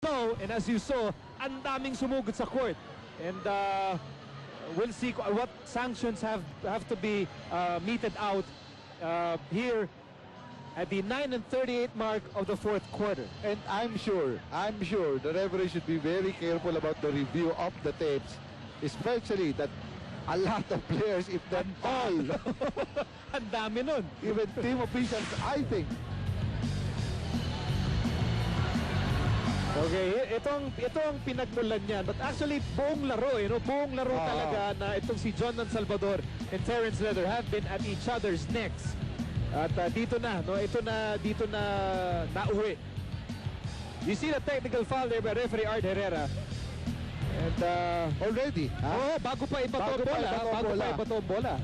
So, and as you saw, ang daming sumugod sa court. And we'll see what sanctions have to be meted out here at the 9:38 mark of the fourth quarter. And I'm sure the referee should be very careful about the review of the tapes, especially that a lot of players, if not all, Ang dami nun. even team officials, I think. Okay, ito ang pinagmulan niya. But actually, buong laro, buong laro talaga na itong si Jondan Salvador and Terrence Leather have been at each other's necks. At dito na, dito na nauwi. You see the technical foul there by referee Art Herrera. And Already, bago pa iba to ang bola.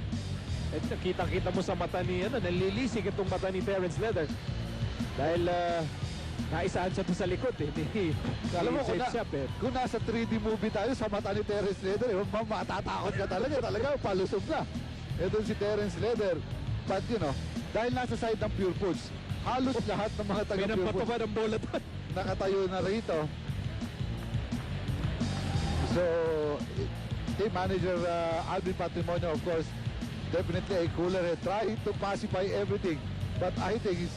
At kita-kita mo sa mata ni nalilisik itong mata ni Terrence Leather. Dahil naisaan siya sa likod alam mo, kung nasa 3D movie tayo sa mata ni Terrence Leather, matatakot ka talaga palusog na. Ito si Terrence Leather. But dahil nasa side ng Pure Foods, halos lahat ng mga taga Pure Foods ng bola doon. nakatayo na rito. So, team manager Alvin Patrimonio, of course, definitely a cooler head, trying to pacify everything. But I think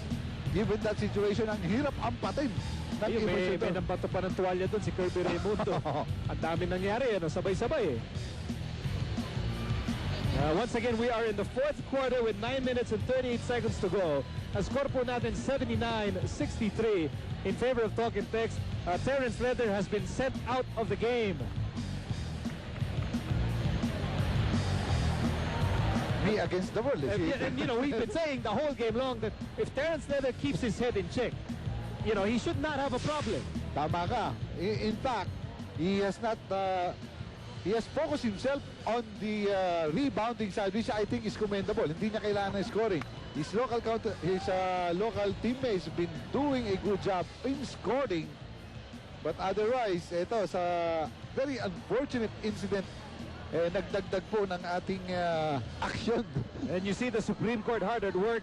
given that situation, ang hirap ampatin. May nampato pa ng tuwalya doon si Kirby Raimundo. Ang dami nangyari, sabay-sabay Once again, we are in the fourth quarter with 9 minutes and 38 seconds to go. Ang score po natin 79-63 in favor of Talk and Text. Terrence Leather has been sent out of the game. Me against the world. And we've been saying the whole game long that if Terrence Leather keeps his head in check, he should not have a problem. Tama ka. In fact, he has not he has focused himself on the rebounding side, which I think is commendable. Hindi niya kailangan ng scoring. His local teammates have been doing a good job in scoring. But otherwise, ito sa very unfortunate incident, nagdagdag po ng ating action. And you see the Supreme Court hard at work.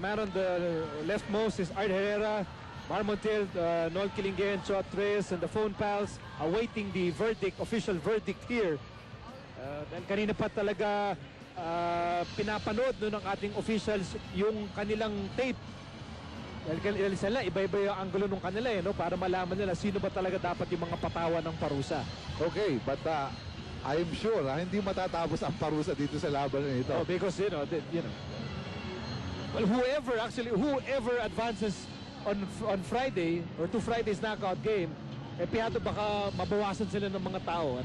Man on the leftmost is Art Herrera, Marmontel, Noel Kilinguén, Chot Reyes, and the phone pals awaiting the official verdict here. Dahil kanina pa talaga pinapanood ng ating officials yung kanilang tape. Dahil sila, iba-iba yung angulo ng kanila para malaman nila sino ba talaga dapat yung mga patawan ng parusa. Okay, but I am sure hindi matatapos ang parusa dito sa laban na ito. Because well, whoever advances on Friday or to Friday's knockout game, piyado baka mabawasan sila ng mga tao,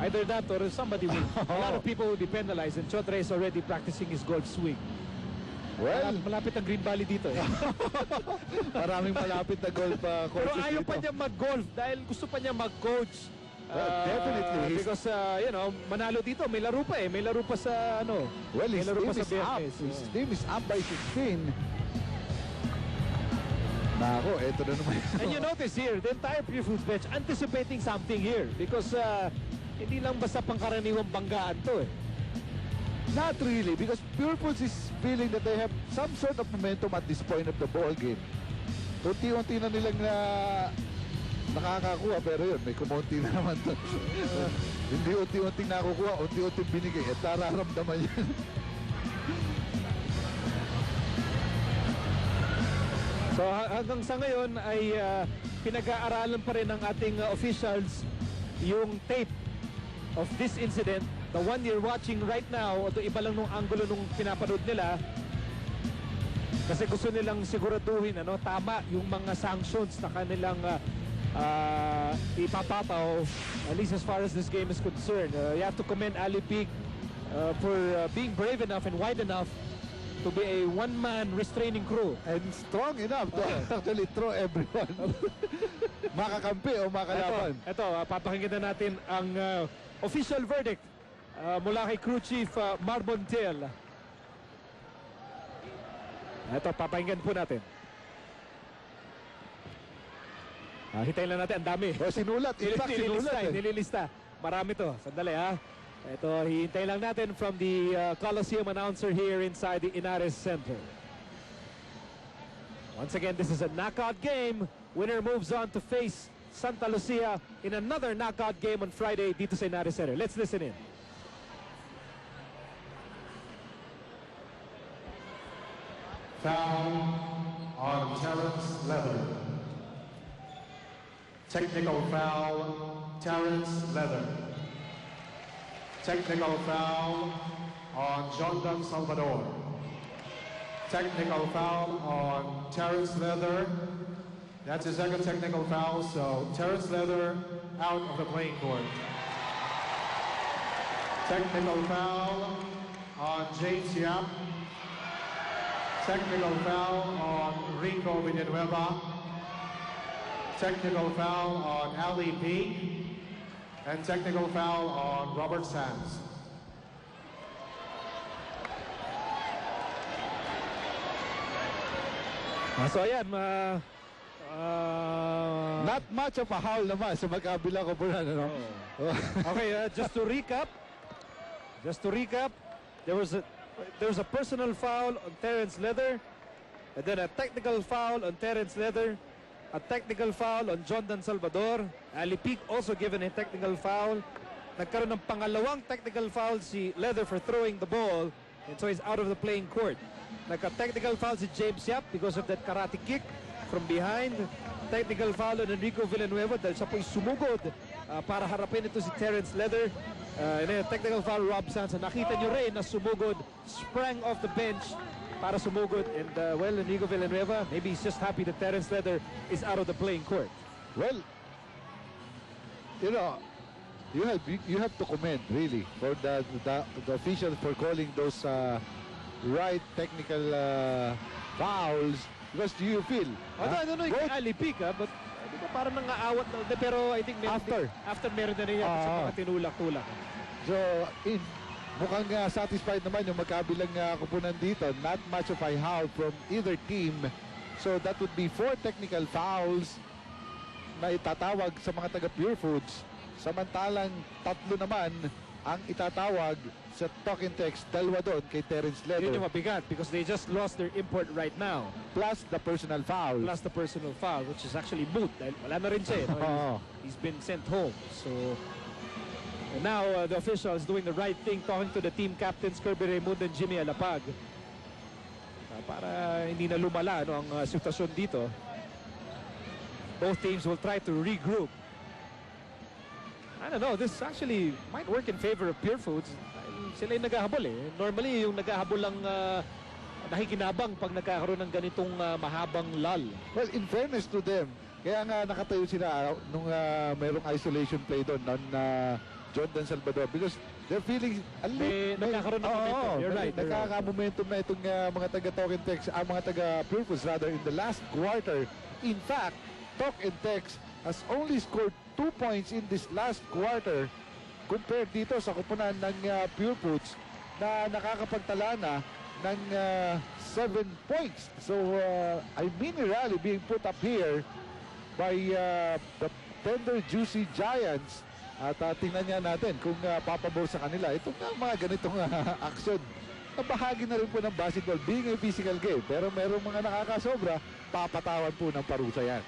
Either that or somebody will. A lot of people will be penalized, and Chot Reyes is already practicing his golf swing. Well, malapit ang green valley dito Maraming malapit na golf courses. Pero ayaw pa niya mag-golf dahil gusto pa niya mag-coach. Definitely. Because, manalo dito. May laro pa May laro pa sa, Well, may his laro team pa sa is up. BFS. His team is up by 16. Nako, eto na naman. And you notice here, the entire Pure Foods bench anticipating something here. Because, hindi lang basta pangkaraniwang banggaan to Not really, because Pure Foods is feeling that they have some sort of momentum at this point of the ball game. Unti-unti na nilang nakakakuha, pero yun, may kumunti na naman to. Hindi unti-unting nakukuha, unti-unting binigay. At nararamdaman yan. So hanggang sa ngayon ay pinag-aaralan pa rin ng ating officials yung tape of this incident. The one you're watching right now, ito iba lang nung angulo nung pinapanood nila. Kasi gusto nilang siguraduhin tama yung mga sanctions na kanilang ipapataw, at least as far as this game is concerned. You have to commend Ali Pig for being brave enough and wide enough to be a one-man restraining crew. And strong enough to actually throw everyone. Makakampi o makalaban. Ito, papakinggan na natin ang official verdict mula kay crew chief Marmontel. Ito, papakinggan po natin. Hintayin lang natin, ang dami. Sinulat. In fact, nililista. Marami to. Sandali Ito, hihintayin lang natin from the Coliseum announcer here inside the Inares Center. Once again, this is a knockout game. Winner moves on to face Santa Lucia in another knockout game on Friday dito sa Inares Center. Let's listen in. Foul on Terrence Leather. Technical foul, Terrence Leather. Technical foul on Jondan Salvador. Technical foul on Terrence Leather. That's his second technical foul, so Terrence Leather out of the playing court. Technical foul on James Yap. Technical foul on Rico Villanueva. Technical foul on Ali P. And technical foul on Robert Sands. So ayan, Not much of a foul naman sa magkabilang koponan, ano? okay, just to recap, there was a personal foul on Terrence Leather, and then a technical foul on Terrence Leather, a technical foul on Jondan Salvador. Ali Peak also given a technical foul. Nagkaroon ng pangalawang technical foul si Leather for throwing the ball, and so he's out of the playing court. Nagka-technical foul si James Yap because of that karate kick from behind. Technical foul on Enrico Villanueva dahil siya po'y sumugod para harapin ito si Terrence Leather. And then technical foul Rob Sands. Nakita nyo rin na sumugod, sprang off the bench para sumugod. And well, Enrico Villanueva, maybe he's just happy that Terrence Leather is out of the playing court. Well, you know, you have to commend really for the officials for calling those right technical fouls. Because do you feel? I don't know yung Ali Peak, but di ba parang nangaawat na, pero I think meron after meron na rin sa mga tinulak-tulak. So, mukhang satisfied naman yung magkabilang kupunan dito. Not much of a foul from either team. So that would be 4 technical fouls na itatawag sa mga taga Pure Foods. Samantalang 3 naman ang itatawag sa talk and text, 2 doon kay Terrence Leather. Yun yung mabigat because they just lost their import right now. Plus the personal foul. Which is actually moot dahil wala na rin siya. He's been sent home. So, and now the official is doing the right thing, talking to the team captains Kirby Raimundo and Jimmy Alapag para hindi na lumala ang sitwasyon dito. Both teams will try to regroup. I don't know, this actually might work in favor of Pure Foods. Sila yung naghahabol eh. Normally, yung naghahabol lang nakikinabang pag nagkakaroon ng ganitong mahabang lull. Well, in fairness to them, kaya nga nakatayo sila nung mayroong isolation play doon ng Jondan Salvador because they're feeling nagkakaroon ng momentum. You're right. Nakaka-momentum na itong mga taga Talk and Text, mga taga Pure Foods rather in the last quarter. In fact, Talk and Text has only scored 2 points in this last quarter compared dito sa kupunan ng Pure Foods na nakakapagtala na ng 7 points. So, a mini rally being put up here by the Tender Juicy Giants. At tingnan niya natin kung papabor sa kanila. Itong mga ganitong aksyon na bahagi na rin po ng basketball being a physical game. Pero merong mga nakakasobra, papatawan po ng parusa yan.